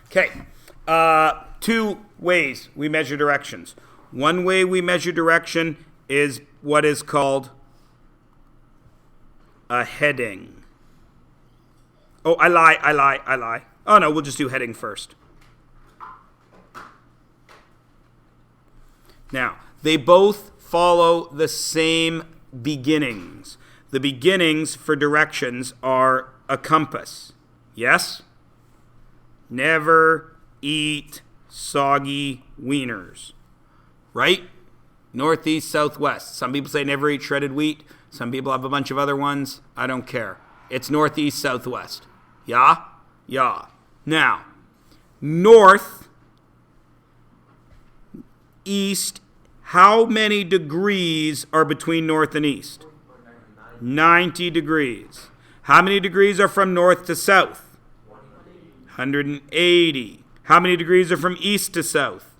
Okay. Two ways we measure directions. One way we measure direction is what is called a heading. Oh, I lie. Oh, no, we'll just do heading first. Now, they both follow the same beginnings. The beginnings for directions are a compass. Yes? Never eat soggy wieners. Right? Northeast, southwest. Some people say never eat shredded wheat. Some people have a bunch of other ones. I don't care. It's northeast, southwest. Yeah? Yeah. Now, north, east, how many degrees are between north and east? 90 degrees. How many degrees are from north to south? 180. How many degrees are from east to south?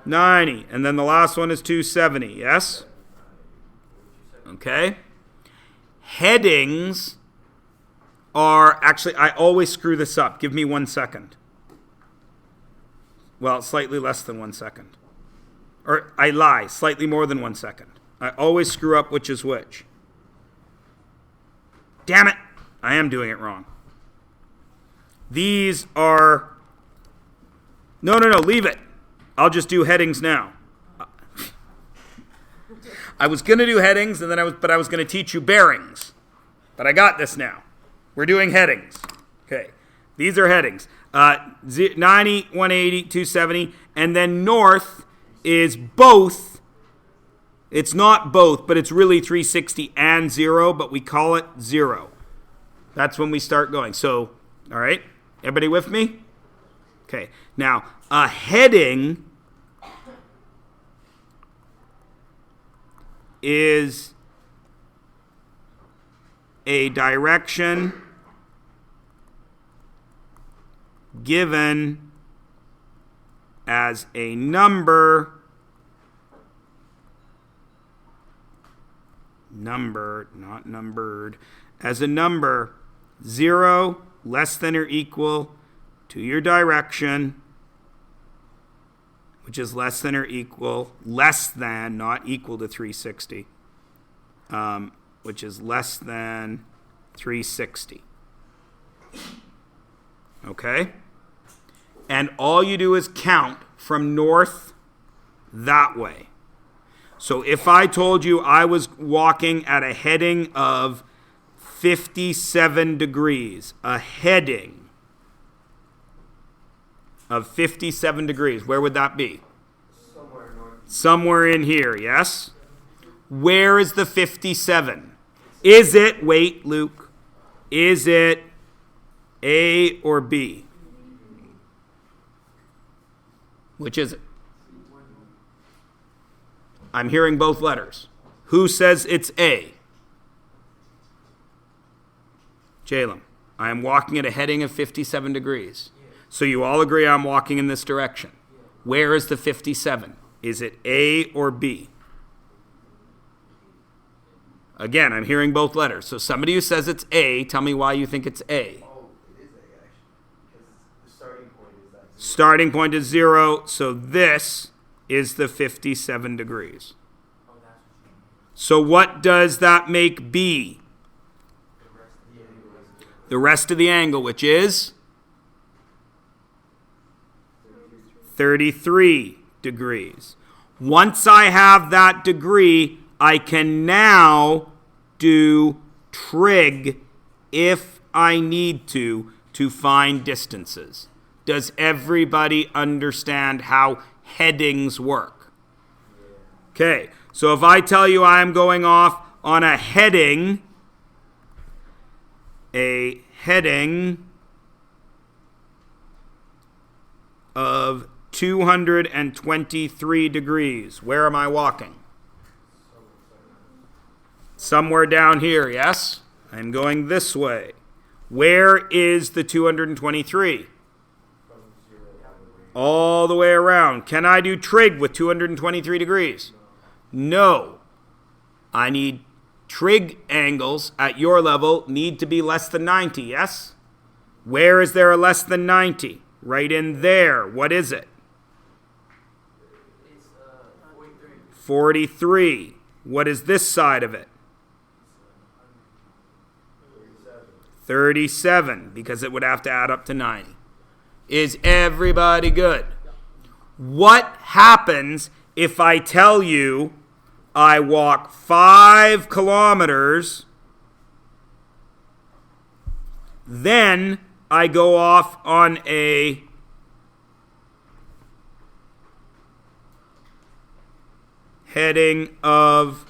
90. And then the last one is 270. Yes? Okay. Headings are, actually, I always screw this up. Give me 1 second. Well, slightly less than 1 second. Or I lie, slightly more than 1 second. I always screw up which is which. Damn it, I am doing it wrong. These are... No, leave it. I'll just do headings now. I was going to do headings, and then I was going to teach you bearings. But I got this now. We're doing headings. Okay, these are headings. 90, 180, 270, and then north is both. It's not both, but it's really 360 and 0, but we call it 0. That's when we start going. So, all right, everybody with me? Okay, now a heading is a direction given as a number, not numbered, as a number 0 less than or equal to your direction, which is less than or equal, less than, not equal to 360, which is less than 360. Okay? And all you do is count from north that way. So if I told you I was walking at a heading of 57 degrees, a heading of 57 degrees, where would that be? Somewhere north. Somewhere in here, yes? Where is the 57? Is it, wait, Luke, is it A or B? Which is it? I'm hearing both letters. Who says it's A? Jalem, I am walking at a heading of 57 degrees. So you all agree I'm walking in this direction. Where is the 57? Is it A or B? Again, I'm hearing both letters. So somebody who says it's A, tell me why you think it's A. Oh, it is A, actually. Because the starting point is that 0. Starting point is 0, so this is the 57 degrees. So what does that make B? The rest of the angle, which is 33 degrees. Once I have that degree, I can now do trig if I need to find distances. Does everybody understand how headings work? Okay, so if I tell you I'm going off on a heading of 223 degrees, where am I walking? Somewhere down here, yes? I'm going this way. Where is the 223? All the way around. Can I do trig with 223 degrees? No. I need trig angles at your level need to be less than 90, yes? Where is there a less than 90? Right in there. What is it? It's 43. 43. What is this side of it? 37, because it would have to add up to 90. Is everybody good? What happens if I tell you I walk 5 kilometers, then I go off on a heading of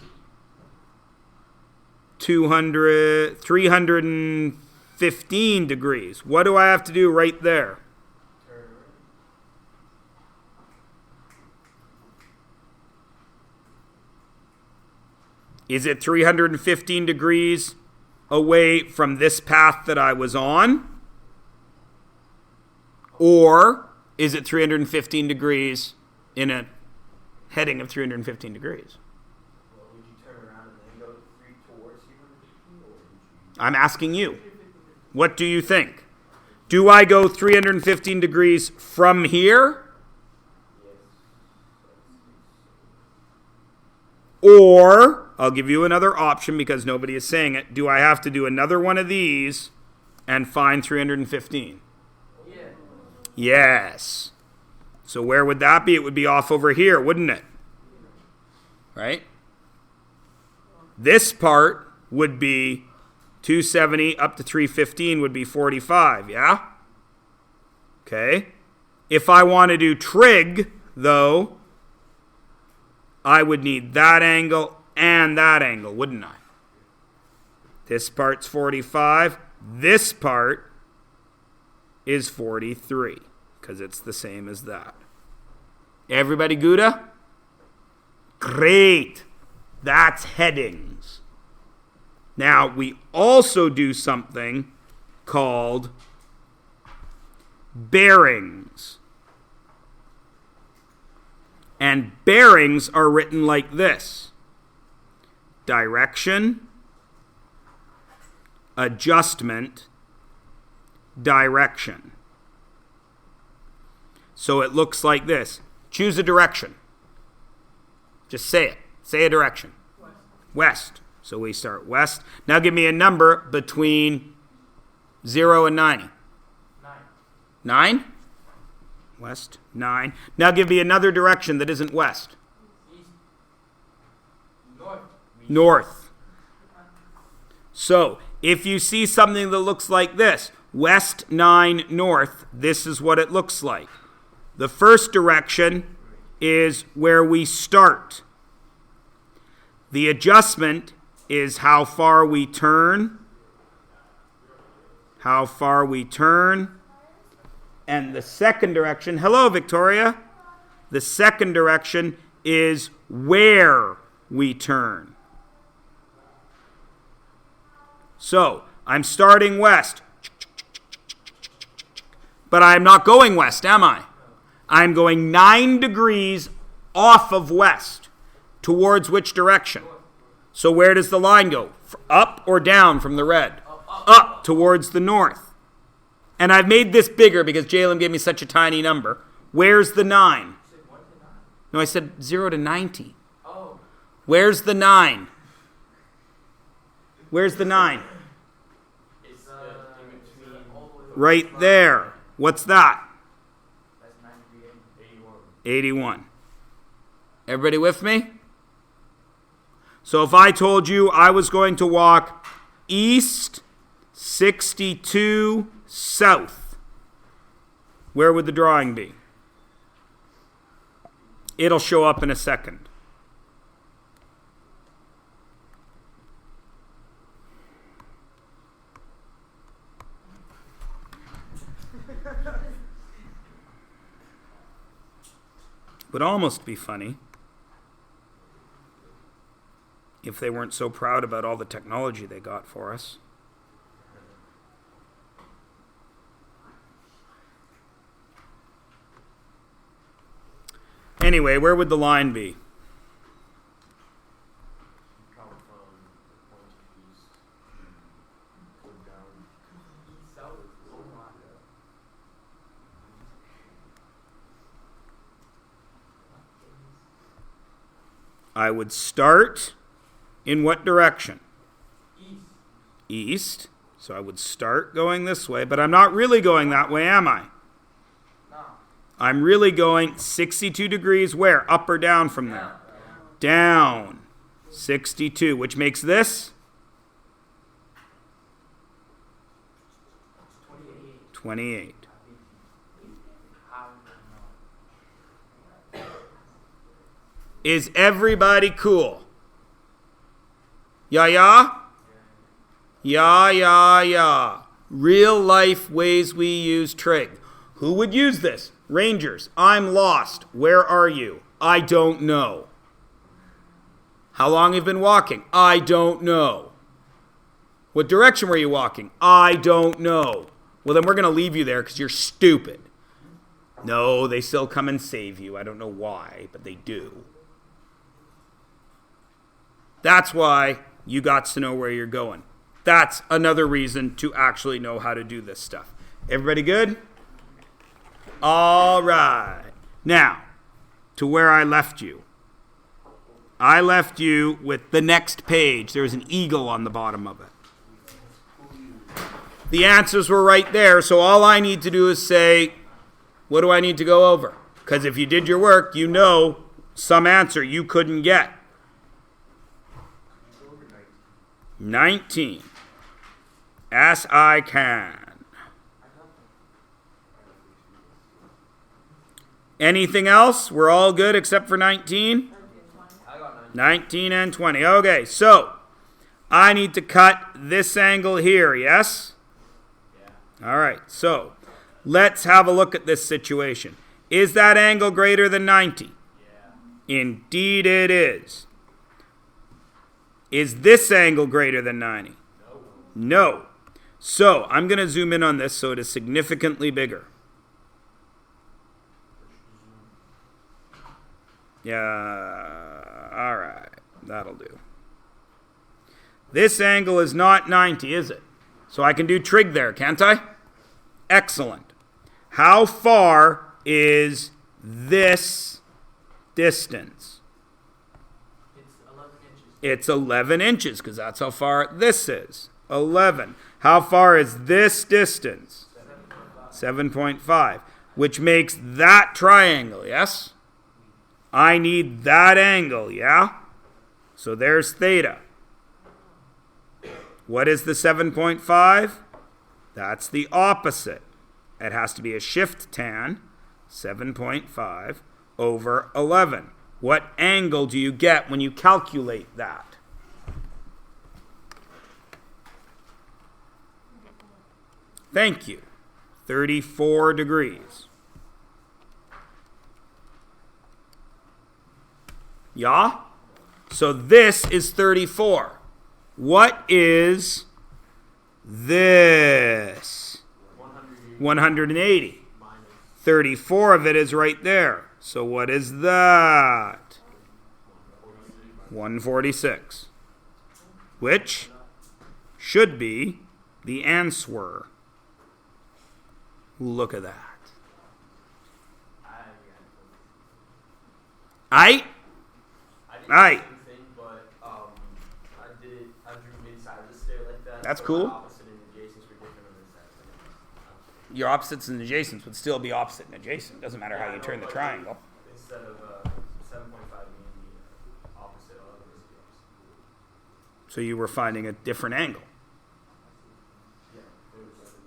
315 degrees. What do I have to do right there? Is it 315 degrees away from this path that I was on? Or is it 315 degrees in a heading of 315 degrees? Well, would you turn around and then go 3 towards 315, or would you? I'm asking you. What do you think? Do I go 315 degrees from here? Or, I'll give you another option because nobody is saying it. Do I have to do another one of these and find 315? Yeah. Yes. So where would that be? It would be off over here, wouldn't it? Right? This part would be 270 up to 315 would be 45, yeah? Okay. If I want to do trig, though, I would need that angle and that angle, wouldn't I? This part's 45. This part is 43 because it's the same as that. Everybody Gouda? Great. That's headings. Now, we also do something called bearings. And bearings are written like this: direction, adjustment, direction. So it looks like this. Choose a direction. Just say it. Say a direction. West. So we start west. Now give me a number between 0 and 90. 9. 9? West, 9. Now give me another direction that isn't west. East. North. North. So, if you see something that looks like this, west, 9, north, this is what it looks like. The first direction is where we start. The adjustment is how far we turn. How far we turn. And the second direction, hello Victoria, the second direction is where we turn. So, I'm starting west, but I'm not going west, am I? I'm going 9 degrees off of west. Towards which direction? So where does the line go? Up or down from the red? Up towards the north. And I've made this bigger because Jalen gave me such a tiny number. Where's the 9? No, I said 0 to 90. Oh. Where's the 9? Where's the 9? It's in between. Right there. What's that? That's 81. 81. Everybody with me? So if I told you I was going to walk east 62 south, where would the drawing be? It'll show up in a second. Would almost be funny if they weren't so proud about all the technology they got for us. Anyway, where would the line be? Come from the point east, go down south. I would start in what direction? East. East. So I would start going this way, but I'm not really going that way, am I? No. I'm really going 62 degrees where? Up or down from there? Down. 62, which makes this? 28. Is everybody cool? Yeah? Yeah. Real life ways we use trig. Who would use this? Rangers. I'm lost. Where are you? I don't know. How long have you been walking? I don't know. What direction were you walking? I don't know. Well, then we're going to leave you there because you're stupid. No, they still come and save you. I don't know why, but they do. That's why you got to know where you're going. That's another reason to actually know how to do this stuff. Everybody good? All right. Now, to where I left you. I left you with the next page. There was an eagle on the bottom of it. The answers were right there, so all I need to do is say, what do I need to go over? Because if you did your work, you know some answer you couldn't get. 19. As I can. Anything else? We're all good except for 19? 19 and 20. Okay, so I need to cut this angle here, yes? All right, so let's have a look at this situation. Is that angle greater than 90? Indeed it is. Is this angle greater than 90? No. So I'm going to zoom in on this so it is significantly bigger. Yeah, all right, that'll do. This angle is not 90, is it? So I can do trig there, can't I? Excellent. How far is this distance? It's 11 inches. It's 11 inches because that's how far this is. 11. How far is this distance? 7.5. Which makes that triangle, yes? I need that angle, yeah? So there's theta. What is the 7.5? That's the opposite. It has to be a shift tan, 7.5 over 11. What angle do you get when you calculate that? Thank you. 34 degrees. Yeah? So this is 34. What is this? 180. 34 of it is right there. So what is that? 146. Which should be the answer. Look at that. Aye? Aye. That's cool. Your opposites and adjacents would still be opposite and adjacent. Doesn't matter how you turn the triangle. Instead of 7.5 being the opposite of So you were finding a different angle.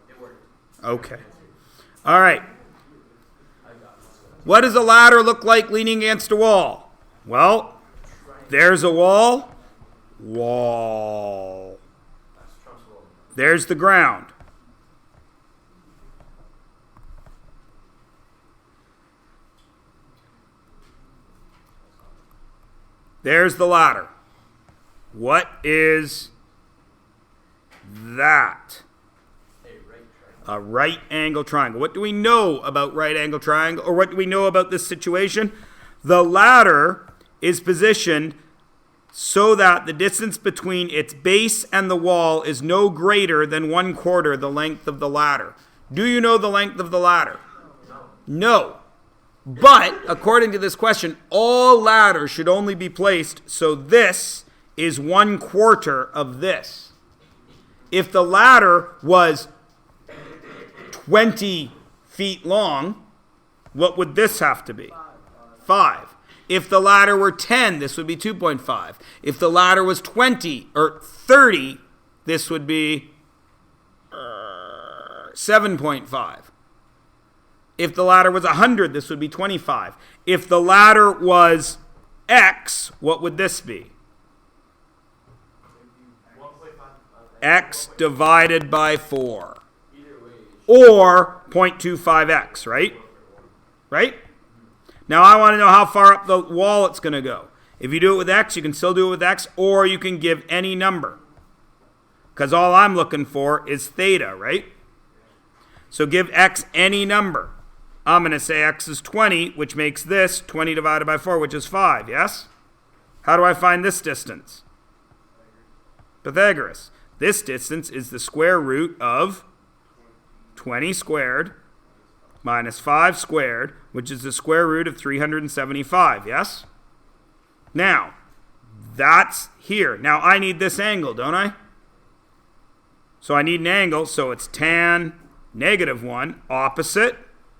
it worked. Okay. All right. What does a ladder look like leaning against a wall? Well, there's a wall. Wall. There's the ground. There's the ladder. What is that? A right angle triangle. What do we know about right angle triangle? Or what do we know about this situation? The ladder is positioned so that the distance between its base and the wall is no greater than 1/4 the length of the ladder. Do you know the length of the ladder? No. But, according to this question, all ladders should only be placed so this is 1/4 of this. If the ladder was 20 feet long, what would this have to be? 5. If the ladder were 10, this would be 2.5. If the ladder was 20 or 30, this would be 7.5. If the ladder was 100, this would be 25. If the ladder was X, what would this be? X divided by 4. Or 0.25x, right? Right? Now I want to know how far up the wall it's going to go. If you do it with X, you can still do it with X, or you can give any number. Because all I'm looking for is theta, right? So give X any number. I'm going to say X is 20, which makes this 20 divided by 4, which is 5, yes? How do I find this distance? Pythagoras. This distance is the square root of 20 squared minus 5 squared, which is the square root of 375, yes? Now, that's here. Now, I need this angle, don't I? So I need an angle, so it's tan -1 opposite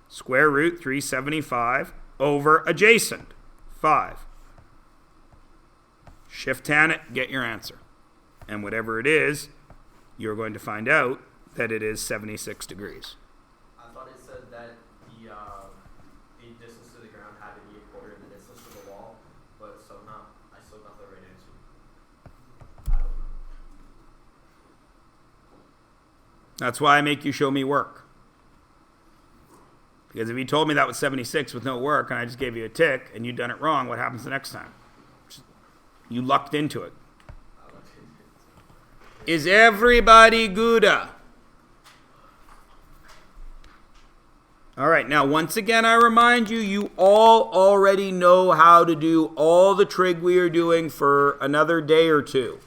square root 375 over adjacent 5. Shift tan it, get your answer. And whatever it is, you're going to find out that it is 76 degrees. I thought it said that the distance to the ground had to be 1/4 of the distance to the wall, but somehow I still got the right answer. I don't know. That's why I make you show me work. Because if you told me that was 76 with no work and I just gave you a tick and you'd done it wrong, what happens the next time? You lucked into it. Is everybody good? All right, now once again I remind you, you all already know how to do all the trig we are doing for another day or two.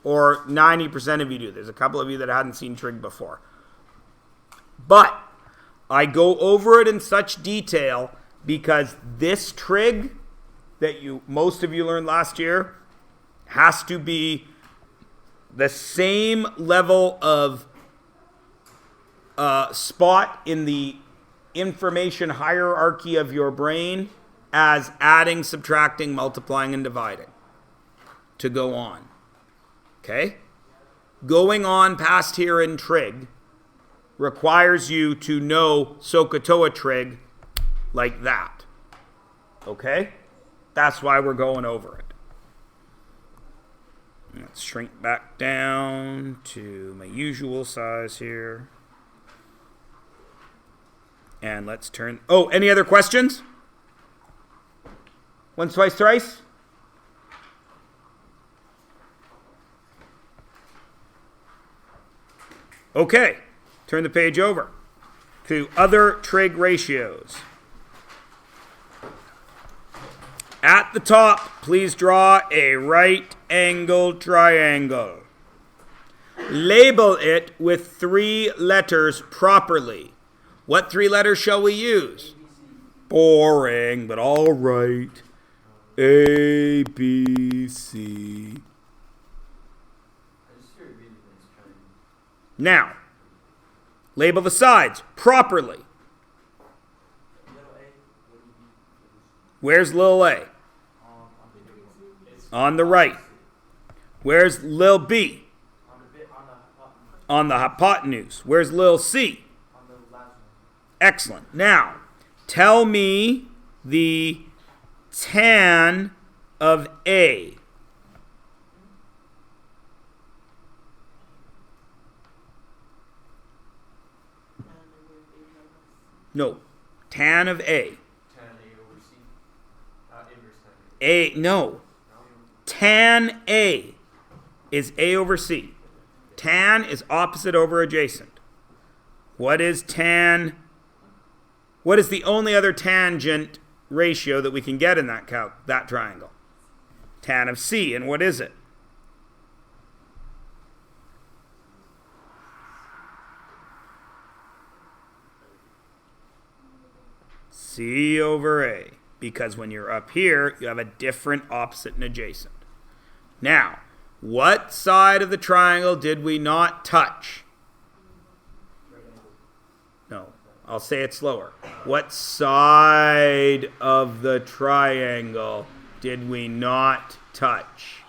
Or 90% of you do. There's a couple of you that hadn't seen trig before. But I go over it in such detail because this trig that most of you learned last year has to be the same level of spot in the information hierarchy of your brain as adding, subtracting, multiplying, and dividing to go on. Okay? Going on past here in trig requires you to know SOHCAHTOA trig like that. Okay? That's why we're going over it. Let's shrink back down to my usual size here. And let's turn... Oh, any other questions? Once, twice, thrice? Okay. Turn the page over to other trig ratios. At the top, please draw a right-angled triangle. Label it with 3 letters properly. What 3 letters shall we use? Boring, but all right. A, B, C. Now, label the sides properly. Where's little a? On the right. Where's little b? On the hypotenuse. Where's little c? Excellent. Now, tell me the tan of A. No. Tan of A. Tan A over C. Inverse tan A, no. Tan A is A over C. Tan is opposite over adjacent. What is tan? What is the only other tangent ratio that we can get in that triangle? Tan of C. And what is it? C over A. Because when you're up here, you have a different opposite and adjacent. Now, what side of the triangle did we not touch? No, I'll say it slower. What side of the triangle did we not touch?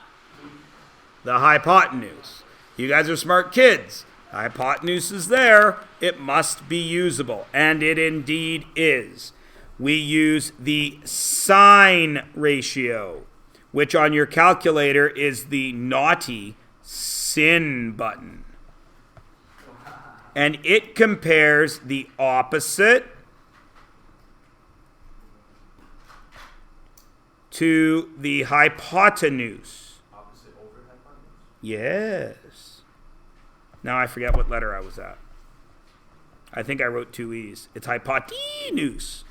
The hypotenuse. You guys are smart kids. The hypotenuse is there. It must be usable, and it indeed is. We use the sine ratio, which on your calculator is the naughty sin button. And it compares the opposite to the hypotenuse. Opposite over hypotenuse? Yes. Now I forget what letter I was at. I think I wrote 2 E's. It's hypotenuse.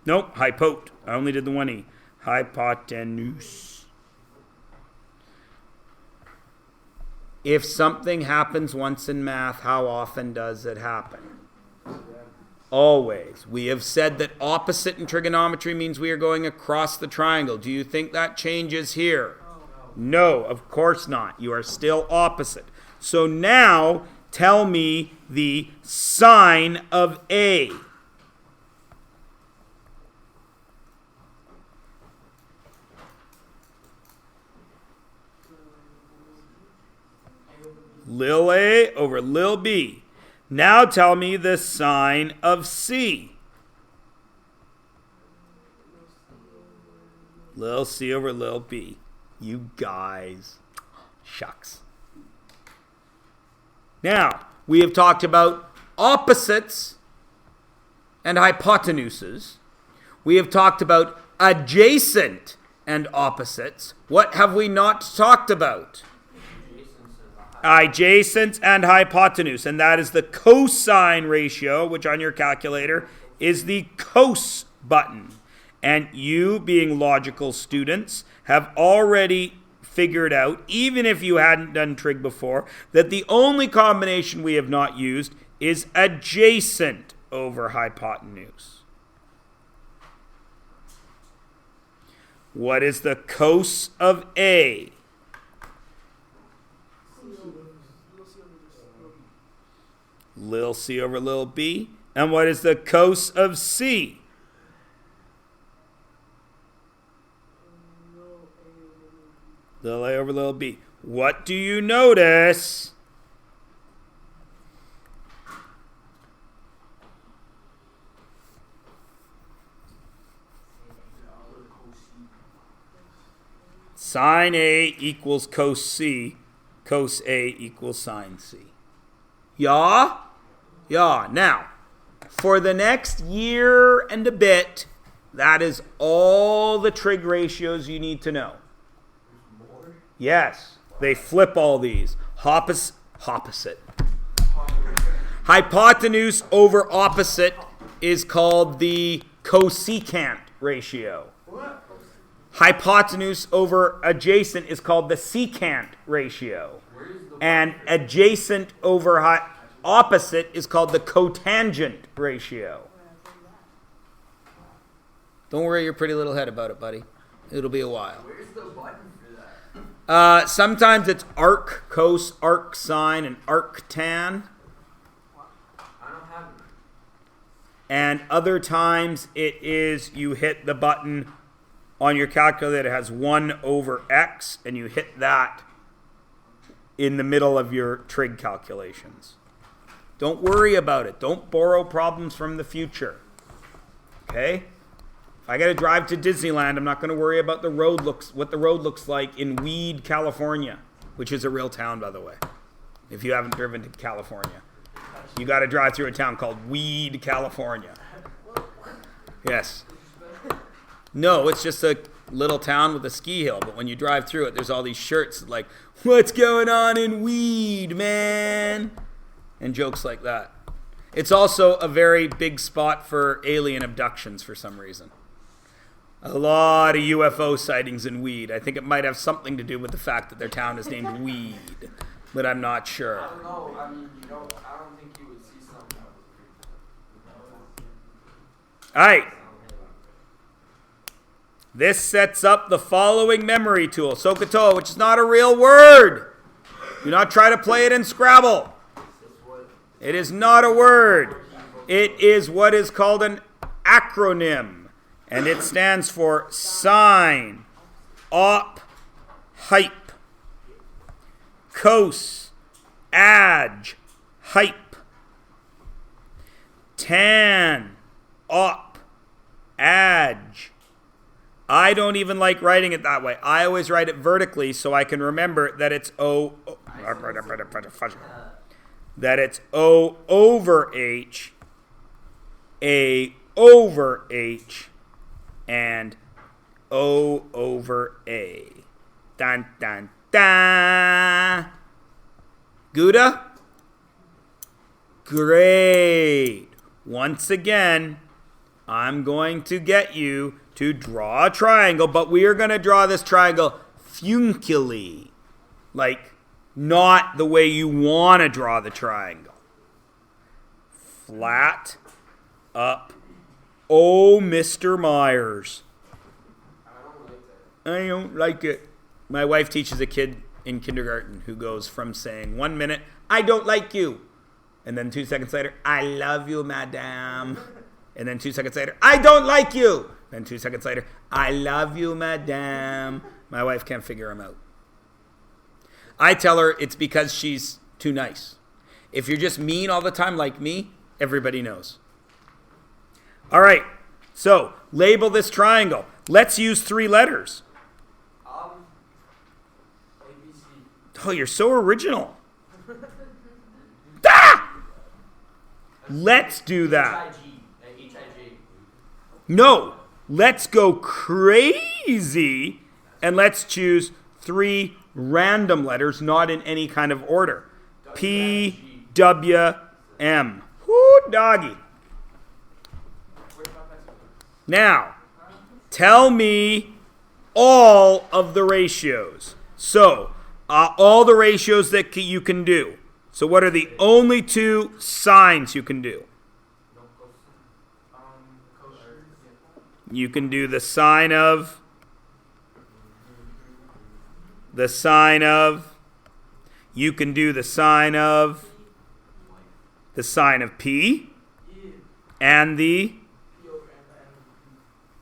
Nope, hypote. I only did the 1 E. Hypotenuse. If something happens once in math, how often does it happen? Always. We have said that opposite in trigonometry means we are going across the triangle. Do you think that changes here? No, of course not. You are still opposite. So now tell me the sine of A. Lil A over Lil B. Now tell me the sine of C. Lil C over Lil B. You guys. Shucks. Now, we have talked about opposites and hypotenuses. We have talked about adjacent and opposites. What have we not talked about? Adjacent and hypotenuse, and that is the cosine ratio, which on your calculator is the cos button. And you, being logical students, have already figured out, even if you hadn't done trig before, that the only combination we have not used is adjacent over hypotenuse. What is the cos of A? Lil C over Lil B. And what is the cos of C? Lil A over Lil B. What do you notice? Sine A equals cos C. Cos A equals sine C. Yeah? Yeah. Now, for the next year and a bit, that is all the trig ratios you need to know. Yes. They flip all these. Opposite. Hypotenuse over opposite is called the cosecant ratio. Hypotenuse over adjacent is called the secant ratio. And adjacent over opposite is called the cotangent ratio. Don't worry your pretty little head about it, buddy. It'll be a while. Where's the button for that? Sometimes it's arc cos, arc sine, and arc tan. I don't have it. And other times it is you hit the button on your calculator that has 1 over x, and you hit that in the middle of your trig calculations. Don't worry about it. Don't borrow problems from the future. Okay? If I got to drive to Disneyland, I'm not going to worry about what the road looks like in Weed, California, which is a real town, by the way. If you haven't driven to California, you got to drive through a town called Weed, California. Yes. No, it's just a little town with a ski hill, but when you drive through it, there's all these shirts like, "What's going on in Weed, man?" and jokes like that. It's also a very big spot for alien abductions for some reason. A lot of UFO sightings in Weed. I think it might have something to do with the fact that their town is named Weed. but I'm not I sure. don't know. I mean, I don't think you would see something. All right. This sets up the following memory tool. Sokoto, which is not a real word. Do not try to play it in Scrabble. It is not a word. It is what is called an acronym. And it stands for sine, op, hype, cos, adj, hype, tan, op, adj. I don't even like writing it that way. I always write it vertically so I can remember that it's that it's O over H, A over H, and O over A. Dun, dun, dun. Gouda? Great. Once again, I'm going to get you to draw a triangle, but we are going to draw this triangle funcally, like not the way you want to draw the triangle. Flat up. Oh, Mr. Myers. I don't like it. My wife teaches a kid in kindergarten who goes from saying 1 minute, I don't like you, and then 2 seconds later, I love you, madame. And then 2 seconds later, I don't like you. Then 2 seconds later, I love you, madame. My wife can't figure him out. I tell her it's because she's too nice. If you're just mean all the time like me, everybody knows. All right, so label this triangle. Let's use 3 letters. ABC. Oh, you're so original. Ah! Let's do that. H-I-G. No, let's go crazy and let's choose 3 random letters, not in any kind of order. P, W, M. Whoo, doggy. Now, tell me all of the ratios. So, all the ratios that you can do. So, what are the only 2 signs you can do? You can do the sine of, you can do the sine of P, and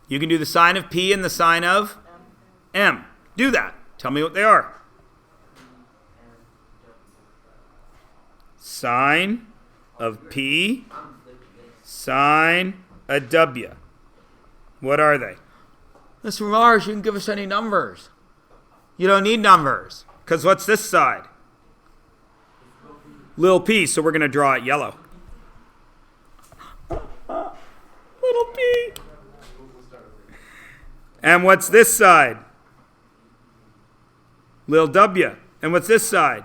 you can do the sine of P and the sine of M. Do that. Tell me what they are. Sine of P, sine of W. What are they? Mr. Mars, you can give us any numbers. You don't need numbers. Because what's this side? Little p, so we're going to draw it yellow. Little p. And what's this side? Little w. And what's this side?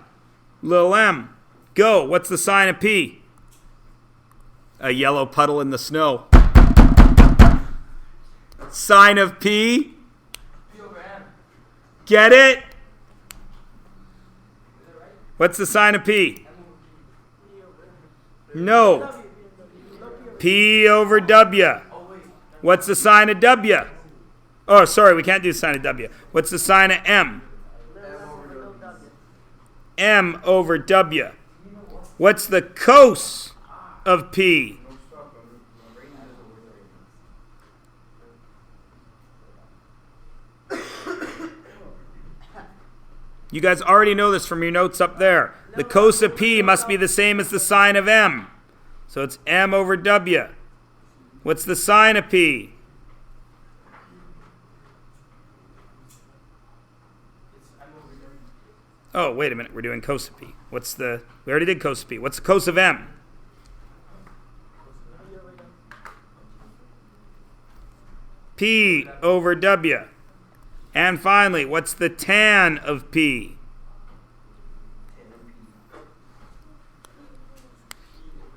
Little m. Go. What's the sign of P? A yellow puddle in the snow. Sign of P. Get it? What's the sign of P? No. P over W. What's the sign of W? Oh, sorry, we can't do the sign of W. What's the sign of M? M over W. What's the cos of P? You guys already know this from your notes up there. The cos of P must be the same as the sine of M. So it's M over W. What's the sine of P? Oh, wait a minute. We're doing cos of P. We already did cos of P. What's the cos of M? P over W. And finally, what's the tan of P?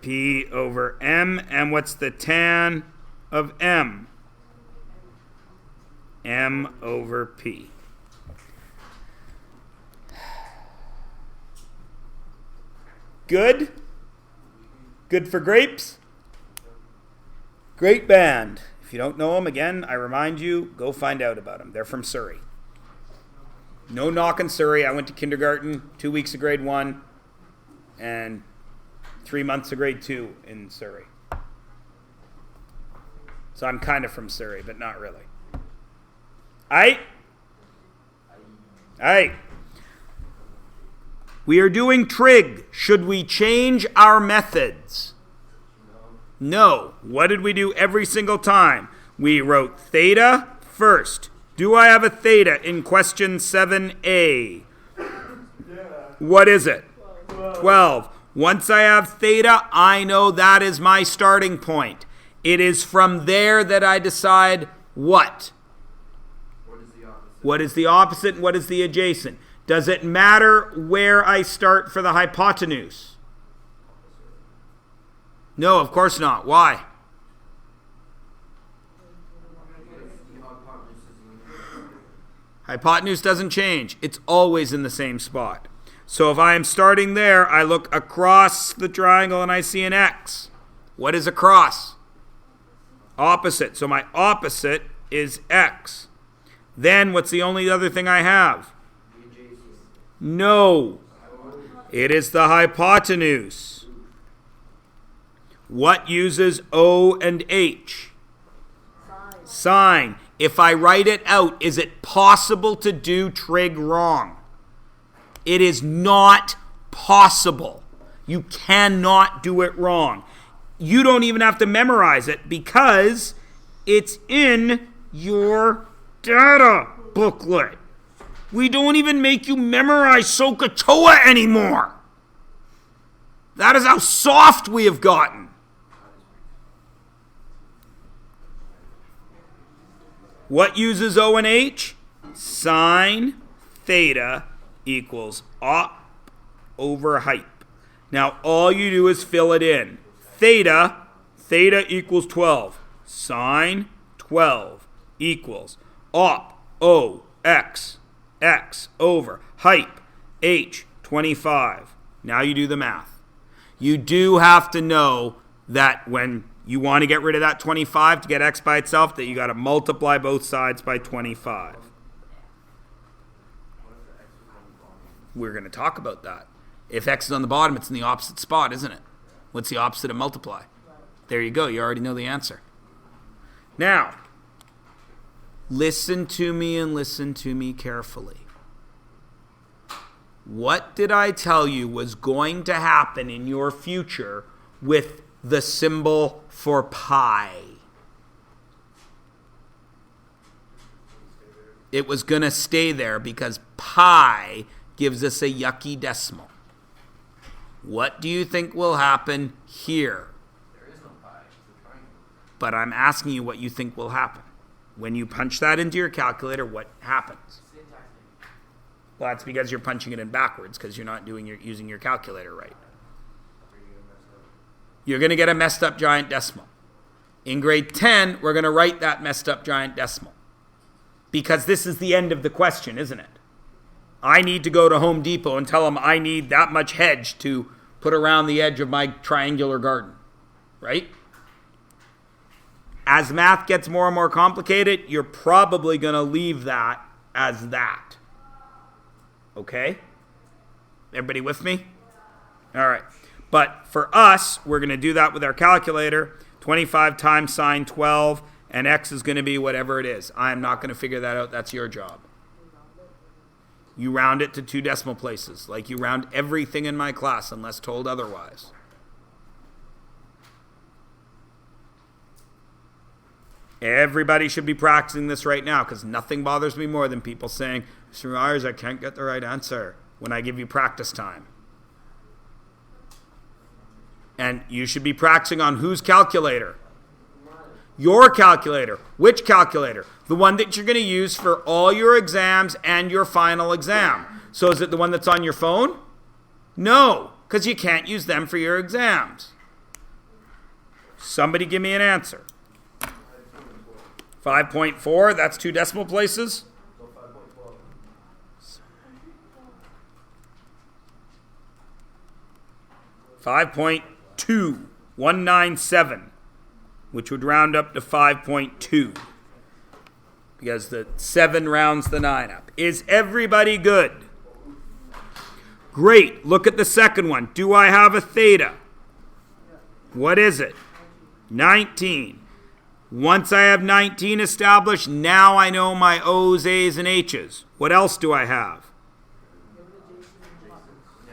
P over M. And what's the tan of M? M over P. Good? Good for grapes? Great band. If you don't know them, again, I remind you, go find out about them. They're from Surrey. No knock in Surrey. I went to kindergarten, 2 weeks of grade 1, and 3 months of grade 2 in Surrey. So I'm kind of from Surrey, but not really. Aight? Aight. We are doing trig. Should we change our methods? No. What did we do every single time? We wrote theta first. Do I have a theta in question 7a? What is it? 12. Once I have theta, I know that is my starting point. It is from there that I decide what? What is the opposite and what is the adjacent? Does it matter where I start for the hypotenuse? No, of course not. Why? Hypotenuse doesn't change. It's always in the same spot. So if I am starting there, I look across the triangle and I see an X. What is across? Opposite. So my opposite is X. Then what's the only other thing I have? No. It is the hypotenuse. What uses O and H? Sine. If I write it out, is it possible to do trig wrong? It is not possible. You cannot do it wrong. You don't even have to memorize it because it's in your data booklet. We don't even make you memorize SOHCAHTOA anymore. That is how soft we have gotten. What uses O and H? Sine theta equals op over hype. Now all you do is fill it in. Theta equals 12. Sine 12 equals op O x over hype h 25. Now you do the math. You do have to know that when you want to get rid of that 25 to get x by itself, that you got to multiply both sides by 25. We're going to talk about that. If x is on the bottom, it's in the opposite spot, isn't it? What's the opposite of multiply? There you go. You already know the answer. Now, listen to me and listen to me carefully. What did I tell you was going to happen in your future with the symbol for pi? It was going to stay there because pi gives us a yucky decimal. What do you think will happen here? There is no pi. It's a triangle. But I'm asking you what you think will happen. When you punch that into your calculator, what happens? Well, that's because you're punching it in backwards because you're not using your calculator right. You're going to get a messed up giant decimal. In grade 10, we're going to write that messed up giant decimal. Because this is the end of the question, isn't it? I need to go to Home Depot and tell them I need that much hedge to put around the edge of my triangular garden. Right? As math gets more and more complicated, you're probably going to leave that as that. Okay? Everybody with me? All right. But for us, we're going to do that with our calculator. 25 times sine 12, and x is going to be whatever it is. I'm not going to figure that out. That's your job. You round it to 2 decimal places, like you round everything in my class unless told otherwise. Everybody should be practicing this right now because nothing bothers me more than people saying, Mr. Myers, I can't get the right answer when I give you practice time. And you should be practicing on whose calculator? Your calculator. Which calculator? The one that you're going to use for all your exams and your final exam. So is it the one that's on your phone? No, because you can't use them for your exams. Somebody give me an answer. 5.4, that's 2 decimal places. 5.2197, which would round up to 5.2 because the 7 rounds the 9 up. Is everybody good? Great. Look at the second one. Do I have a theta? What is it? 19. Once I have 19 established, now I know my O's, A's, and H's. What else do I have?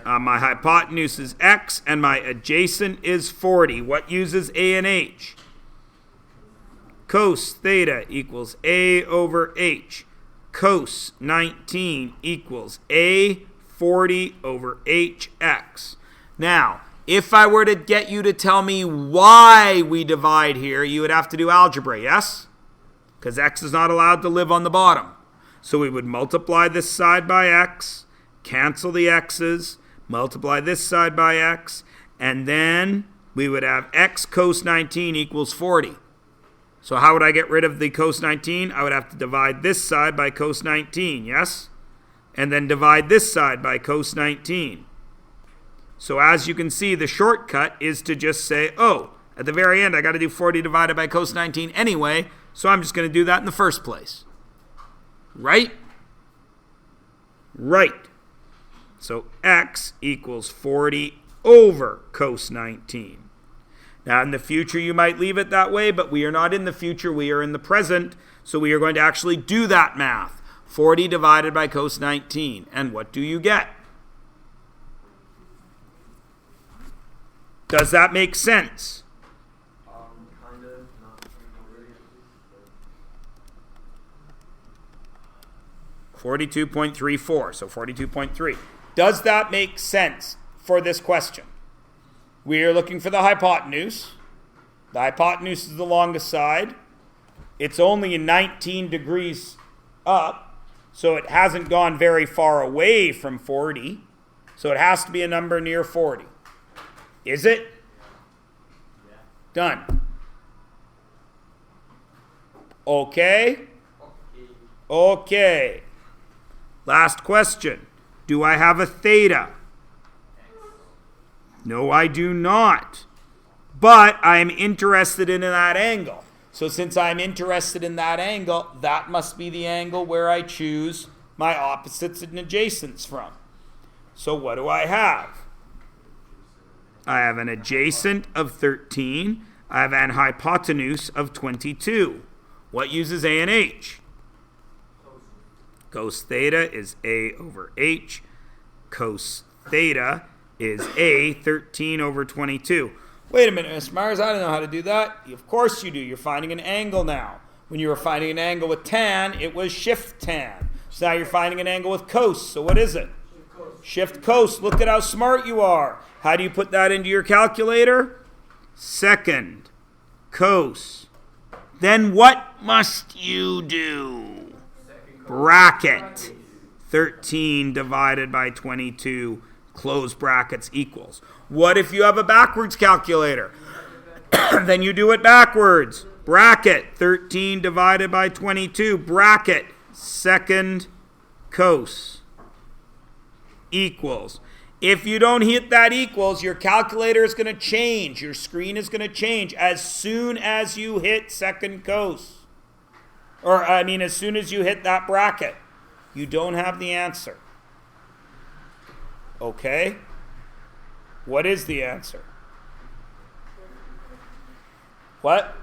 My hypotenuse is X, and my adjacent is 40. What uses A and H? Cos theta equals A over H. Cos 19 equals A 40 over HX. Now, if I were to get you to tell me why we divide here, you would have to do algebra, yes? Because X is not allowed to live on the bottom. So we would multiply this side by X, cancel the X's, multiply this side by X, and then we would have X cos 19 equals 40. So how would I get rid of the cos 19? I would have to divide this side by cos 19, yes? And then divide this side by cos 19. So as you can see, the shortcut is to just say, oh, at the very end, I got to do 40 divided by cos 19 anyway, so I'm just going to do that in the first place. Right? Right. So X equals 40 over cos 19. Now, in the future, you might leave it that way, but we are not in the future. We are in the present, so we are going to actually do that math. 40 divided by cos 19. And what do you get? Does that make sense? Kind of. Not really. 42.34, so 42.3. Does that make sense for this question? We are looking for the hypotenuse. The hypotenuse is the longest side. It's only 19 degrees up, so it hasn't gone very far away from 40. So it has to be a number near 40. Is it? Yeah. Done. Okay? Okay. Last question. Do I have a theta? No, I do not. But I'm interested in that angle. So since I'm interested in that angle, that must be the angle where I choose my opposites and adjacents from. So what do I have? I have an adjacent of 13. I have an hypotenuse of 22. What uses A and H? Cos theta is A over H. Cos theta is A 13 over 22. Wait a minute, Mr. Myers, I don't know how to do that. Of course you do. You're finding an angle now. When you were finding an angle with tan, it was shift tan. So now you're finding an angle with cos. So what is it? Shift cos. Look at how smart you are. How do you put that into your calculator? Second cos. Then what must you do? Bracket. 13 divided by 22, close brackets, equals. What if you have a backwards calculator? Then you do it backwards. Bracket 13 divided by 22, bracket second cos, equals. If you don't hit that equals, your calculator is going to change. Your screen is going to change as soon as you hit second cos. As soon as you hit that bracket. You don't have the answer. Okay? What is the answer? What?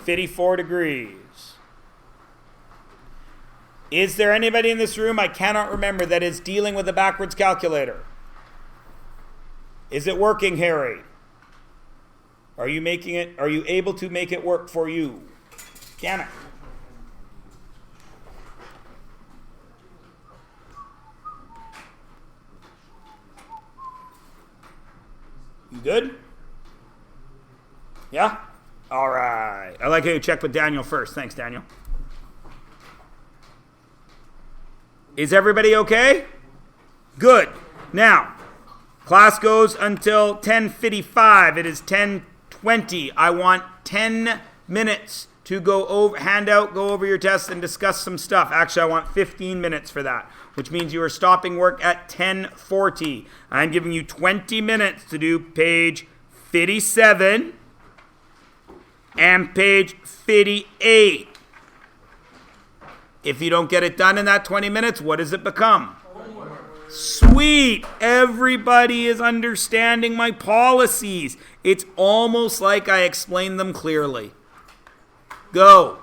54 degrees. Is there anybody in this room, I cannot remember, that is dealing with a backwards calculator? Is it working, Harry? Are you able to make it work for you? Damn it. You good? Yeah? All right. I like how you check with Daniel first. Thanks, Daniel. Is everybody okay? Good. Now, class goes until 10:55. It is 10:20. I want 10 minutes to go over, hand out, go over your tests, and discuss some stuff. Actually, I want 15 minutes for that, which means you are stopping work at 10:40. I'm giving you 20 minutes to do page 57 and page 58. If you don't get it done in that 20 minutes, what does it become? Sweet. Everybody is understanding my policies. It's almost like I explained them clearly. Go.